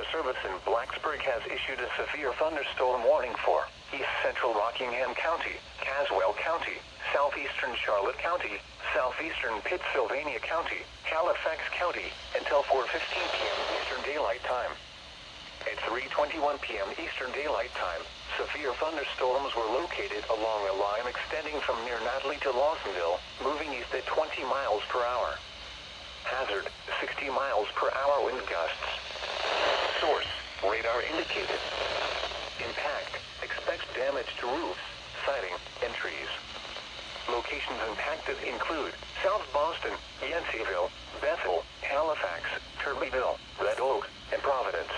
Weather Service in Blacksburg has issued a severe thunderstorm warning for East Central Rockingham County, Caswell County, Southeastern Charlotte County, Southeastern Pittsylvania County, Halifax County, until 4:15 p.m. Eastern Daylight Time. At 3:21 p.m. Eastern Daylight Time, severe thunderstorms were located along a line extending from near Natalie to Lawsonville, moving east at 20 miles per hour. Hazard, 60 miles per hour wind gusts. Source, radar indicated. Impact, expect damage to roofs, siding, and trees. Locations impacted include South Boston, Yanceyville, Bethel, Halifax, Turleyville, Red Oak, and Providence.